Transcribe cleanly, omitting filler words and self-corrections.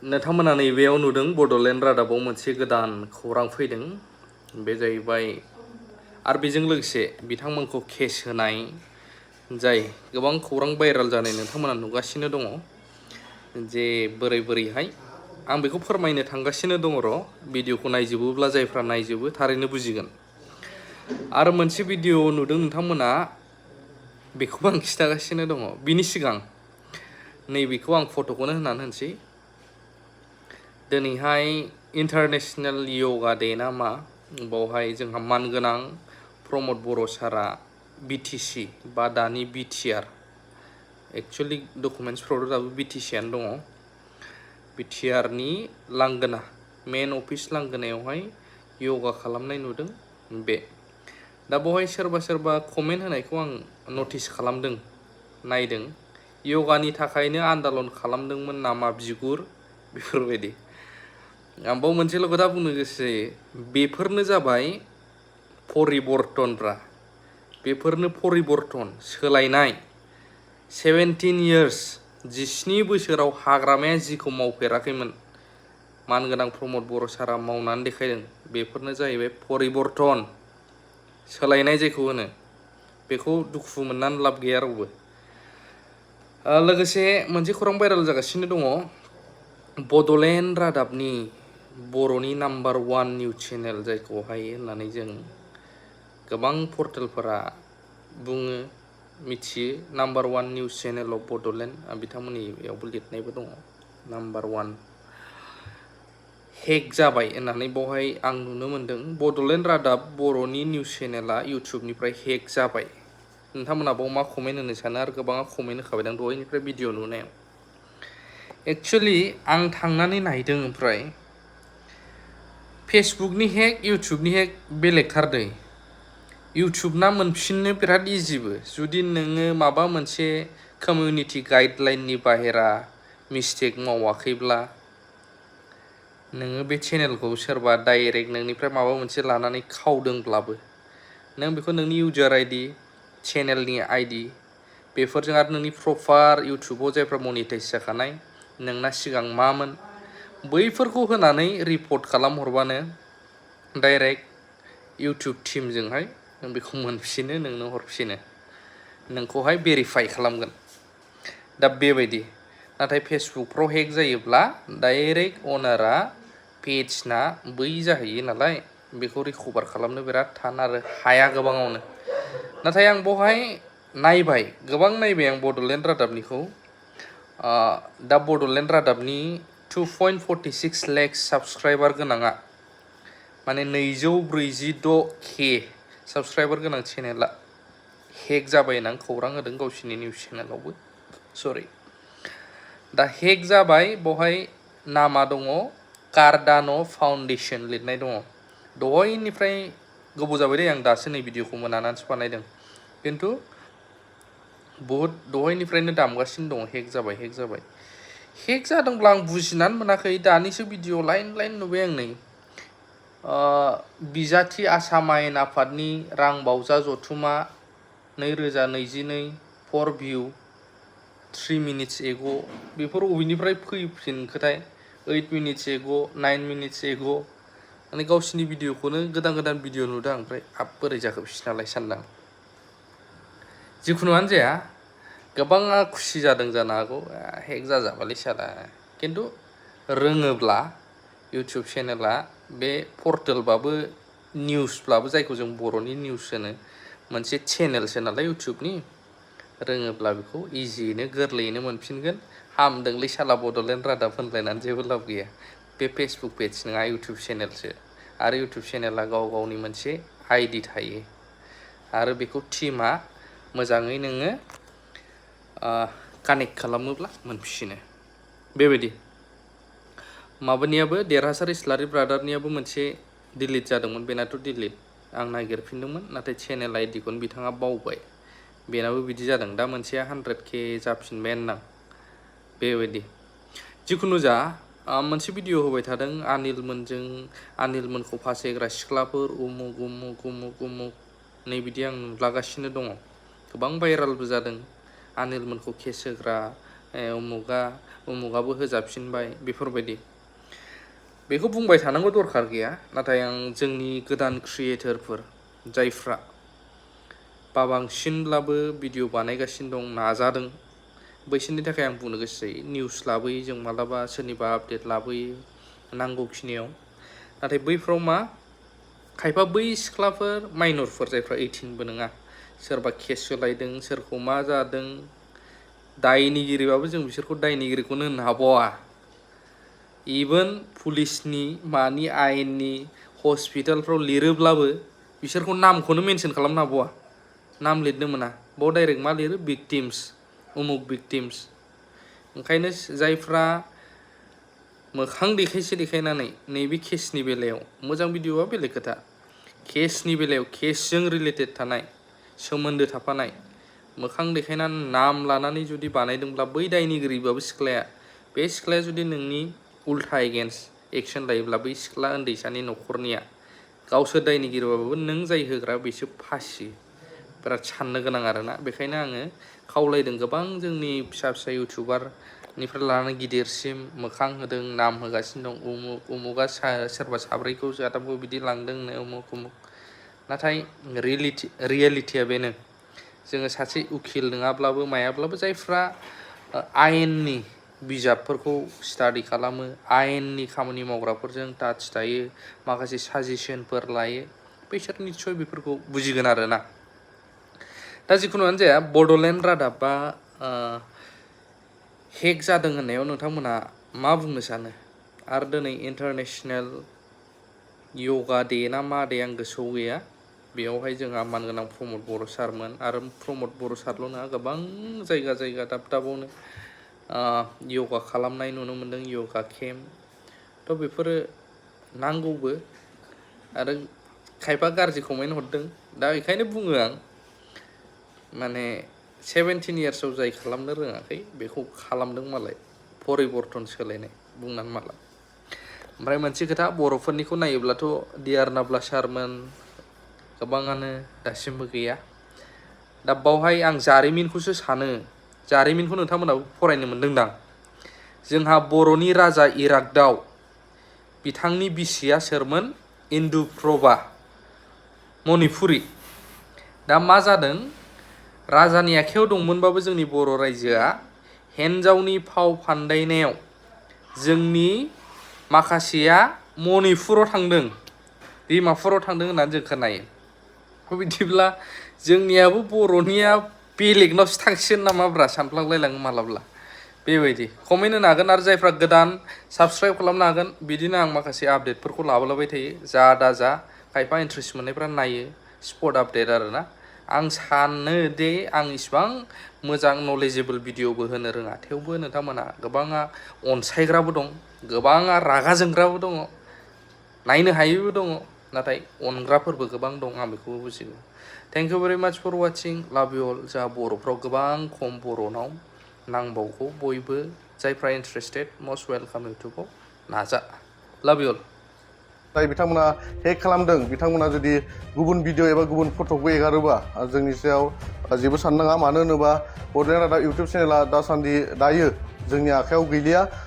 नोंथांमोना नैबेयाव नुदों बड'लेण्ड रादाबाव मोनसे गोदान खौरां फैदों बे जाहैबाय आरो बेजों लोगोसे बिथांमोनखौ केस होनाय जाय गोबां खौरां भाइराल जानाय नोंथांमोना नुगासिनो दङ जे बोरैहाय आं बेखौ फोरमायनो थांगासिनो दङ र' भिडिअखौ नायजोबोब्ला जायफ्रा नायजोबो थारैनो बुजिगोन आरो मोनसे भिडिअ नुदों नोंथांमोना बेखौबो आं खिथागासिनो दङ बिनि सिगां नैबेखौ आं फट'खौनो होनानै होनसै दिनैहाय इन्टारनेशनेल योगा डे ना मा बावहाय जोंहा मानगोनां प्रमद बर' सारा बिटिसि बा दानि बिटिआर एक्चुअलि डकुमेन्टसफ्रावथ' दाबो बिटिसिआनो दङ बिटिआरनि लांगोना मेन अफिस लांगोनायावहाय योगा खालामनाय नुदों बे दा बावहाय सोरबा कमेन्ट होनायखौ आं नटिस खालामदों नायदों योगानि थाखायनो आन्दालन खालामदोंमोन नामा बिगुर बेफोरबायदि आं बाव मोनसेल' खोथा बुंनो गोसो जायो बेफोरनो जाबाय परिबर्तनब्रा बेफोरनो परिबर्तन सोलायनाय 17 इयार्स 17 बोसोराव हाग्रामाया जिखौ मावफेराखैमोन मानगोनां प्रमद बर' सारा मावनानै देखायदों बेफोरनो जाहैबाय परिबर्तन सोलायनाय जेखौ होनो बेखौ दुखु मोननानै लाब गैया रावबो लोगोसे मोनसे खौरां भाइराल जागासिनो दङ बड'लेण्ड रादाबनि बर'नि नाम्बार 1 निउज चेनेल जायखौहाय होननानै जों गोबां पर्टेलफोरा बुङो मिथियो number 1 news channel of Bodoland बिथांमोननि बेयावबो लिरनायबो दङ नाम्बार 1 हेक जाबाय होननानै बावहाय आं नुनो मोनदों बड'लेण्ड रादाब बर'नि निउज चेनेला इउटुबनिफ्राय हेक जाबाय नोंथांमोना बाव मा कमेन्ट होनो सानो आरो गोबाङा कमेन्ट होखाबाय दां दहायनिफ्राय भिडिअ नुनायाव एक्चुअलि आं थांनानै नायदों ओमफ्राय फेसबुकनि हेक इउटुबनि हेक बेलेगथार दै इउटुबना मोनफिननो बिराद इजिबो जुदि नोङो माबा मोनसे कमिउनिटि गाइडलाइननि बाहेरा मिस्टेक मावाखैब्ला नोङो बे चेनेलखौ सोरबा डाइरेक्ट नोंनिफ्राय माबा मोनसे लानानै खावदोंब्लाबो नों बेखौ नोंनि इउजार आइडि चेनेलनि आइडि बेफोरजों आरो नोंनि प्रपार इउटुबाव जायफ्रा मनिटाइज जाखानाय नोंना सिगां मामोन बैफोरखौ होनानै रिपर्ट खालामहरबानो डाइरेक्ट इउटुब टिमजोंहाय नों बेखौ मोनफिनो नोंनो हरफिनो नोंखौहाय भेरिफाइ खालामगोन दा बेबायदि नाथाय फेसबुकफ्राव हेक जायोब्ला डाइरेक्ट अनारा पेजना बै जाहैयो नालाय बेखौ रिकभार खालामनो बिराद थान आरो हाया गोबाङावनो नाथाय आं बावहाय नायबाय गोबां नायबाय आं बड'लेण्ड रादाबनिखौ दा बड'लेण्ड रादाबनि 2.46 लाख साबस्क्राइबार गोनाङा माने 246K साबस्क्राइबार गोनां चेनेला हेक जाबाय होननानै खौरां होदों गावसिनि निउज चेनेलावबो सरि दा हेक जाबाय बावहाय नामा दङ कार्डान' फाउन्डेसन लिरनाय दङ दहायनिफ्राय गोबाव जाबाय दे आं दासो नै भिडिअखौ मोनानानैसो बानायदों खिन्थु बहुद दहायनिफ्रायनो दामगासिनो दङ हेक जाबाय हेक जादोंब्ला आं बुजिनानै मोनाखै दानिसो भिडिअ लाइन नुबाय आं नै बिजाथि आसाम आयेन आफादनि रां बावजा जथुमा 2022 फर भिउ 3 मिनिट्स एग' बेफोर बबेनिफ्राय फैफिनखोथाय 8 मिनिट्स एग' 9 मिनिट्स एग' माने गावसिनि भिडिअखौनो गोदान भिडिअ नुदों ओमफ्राय बोरै जाखो बिसिनालाय सानदां जिखुनुआनो जाया गोबाङा खुसि जादों जानो हागौ हेक जाजाबालै साला खिन्थु रोङोब्ला इउटुब चेनेला बे पर्टेलबाबो निउसब्लाबो जायखौ जों बर'नि निउस होनो मोनसे चेनेलसो नालाय इउटुबनि रोङोब्ला बेखौ इजियैनो गोरलैयैनो मोनफिनगोन हामदोंलै साला बड'लेण्ड रादाब होनलायनानै जेबो लाब गैया बे फेसबुक पेज नङा इउटुब चेनेलसो आरो इउटुब चेनेला गावनि मोनसे आइडि थायो आरो बेखौ टिमा मोजाङै नोङो कानेक्ट खालामोब्ला मोनफिनो बेबायदि माबानियाबो देरहासार इस्लारि ब्रादारनियाबो मोनसे डिलिट जादोंमोन बेनाथ' डिलिट आं नागिरफिनदोंमोन नाथाय चेनेल आइडिखौनो बिथाङा बावबाय बेनाबो बिदि जादों दा मोनसेया 100K जाफिनबाय होनदां बेबायदि जिखुनु जा मोनसे भिडिअ होबाय थादों आनिलमोनखौ फासायग्रा सिख्लाफोर उमुक नै बिदि आं नुलागासिनो दङ गोबां भाइरालबो जादों आनिलमोनखौ केस होग्रा उमुगाबो होजाफिनबाय बेफोरबायदि बेखौ बुंबाय थानांगौ दरखार गैया नाथाय आं जोंनि गोदान क्रिएटरफोर जायफ्रा बाबांसिनब्लाबो भिडिअ बानायगासिनो दं नाजादों बैसोरनि थाखाय आं बुंनो गोसो जायो निउस लाबोयो जों मालाबा सोरनिबा आपडेट लाबोयो नांगौखिनियाव नाथाय बैफ्राव मा खायफा बै सिख्लाफोर माइनरफोर जायफ्रा 18बो नङा सोरबा केस सोलायदों सोरखौ मा जादों दायनिगिरिबाबो जों बिसोरखौ दायनिगिरिखौनो होननो हाबावा इभेन पुलिसनि मानि आयेननि हस्पिटालफ्राव लिरोब्लाबो बिसोरखौ नामखौनो मेनसन खालामनो हाबावा नाम लिरनो मोना बाव डाइरेक्ट मा लिरो भिक्टिम्स उमुक भिक्टिम्स ओंखायनो जायफ्रा मोखां देखायनानै नैबे केसनि बेलायाव मोजां भिडिअआ बेलेग खोथा केसनि बेलायाव केसजों रिलेटेड थानाय सोमोन्दो थाफानाय मोखां देखायनानै नाम लानानै जुदि बानायदोंब्ला बै दायनिगिरिबाबो सिख्लाया बे सिख्लाया जुदि नोंनि उल्था एगेन्स्ट एक्सन लायोब्ला बै सिख्ला उन्दैसानि न'खरनिया गावसोर दायनिगिरिबाबो नों जाय होग्रा बिसोर फासियो बिराद साननो गोनां आरोना बेखायनो आङो खावलायदों गोबां जोंनि फिसा इउटुबारनिफ्राय लानानै गिदिरसिम मोखां होदों नाम होगासिनो दं उमुगा सोरबा साब्रैखौ जाथामखौ बिदि लांदोंनो उमुक नाथाय रियेलिटिया बेनो जोङो सासे उखिल नङाब्लाबो मायाब्लाबो जायफ्रा आयेननि बिजाबफोरखौ स्टाडि खालामो आयेननि खामानि मावग्राफोरजों टाच थायो माखासे साजेसनफोर लायो बैसोर निस्सय बेफोरखौ बुजिगोन आरोना दा जिखुनुआनो जाया बड'लेण्ड रादाब बा हेक जादों होननायाव नोंथांमोना मा बुंनो सानो आरो दिनै इन्टारनेसनेल योगा डे ना मा डे आं गोसोआव गैया बेयावहाय जोंहा मानगोनां प्रमद बर' सारमोन आरो प्रमद बर' सारल' नङा गोबां जायगा दाबावनो योगा खालामनाय नुनो मोन्दों योगा केम्प थ' बेफोरो नांगौबो आरो खायफा गाज्रि कमेन्ट हरदों दा बेखायनो बुङो आं माने 17 इयार्सआव जाय खालामनो रोङाखै बेखौ खालामदों मालाय परिबर्तन सोलायनाय बुंनानै माला ओमफ्राय मोनसे खोथा बर'फोरनिखौ नायोब्लाथ' डिआर नाब्ला सारमोन गोबाङानो दासिमबो गैया दा बावहाय आं जारिमिनखौसो सानो जारिमिनखौ नोंथांमोनाबो फरायनो मोनदोंदां जोंहा बर'नि राजा इरागदाव बिथांनि बिसिया सोरमोन इन्दुप्रभा मणिपुरि दा मा जादों राजानि आखायाव दंमोनबाबो जोंनि बर' रायजोआ हिन्जावनि फाव फान्दायनायाव जोंनि माखासेया मणिपुराव थांदों डिमापुराव थांदों होननानै जों खोनायो बिदिब्ला जोंनियाबो बर'निया बेलेगनावसो थांसिगोन नामाब्रा सानफ्लांलायलाङो मालाब्ला बेबायदि कमेन्ट होनो हागोन आरो जायफ्रा गोदान साबस्क्राइब खालामनो हागोन बिदिनो आं माखासे आपडेटफोरखौ लाबोलाबाय थायो जा दाजा खायफा इन्ट्रेस्ट मोननायफ्रा नायो स्पट आपडेट आरोना आं सानो दे आं इसिबां मोजां नलेजेबोल भिडिअबो होनो रोङा थेवबो नोंथांमोना गोबाङा अनसायग्राबो दं गोबाङा रागा जोंग्राबो दङ नायनो हायैबो दङ नाथाय अनग्राफोरबो गोबां दं आं बेखौबो बुजिगौ थेंक इउ भेरि माच फर वाचिं लाभ इउ अल जोंहा बर'फ्राव गोबां खम बर'नाव नांबावगौ बयबो जायफ्रा इन्ट्रेस्टेड मस्ट वेलकाम इउटुबाव नाजा लाभ इउ अल जाय बिथांमोना हेक खालामदों बिथांमोना जुदि गुबुन भिडिअ एबा गुबुन फट'खौ एगारोबा जोंनि सायाव जेबो साननाङा मानो होनोबा बड'लेण्ड रादाब इउटुब चेनेला दासान्दि दायो जोंनि आखायाव गैलिया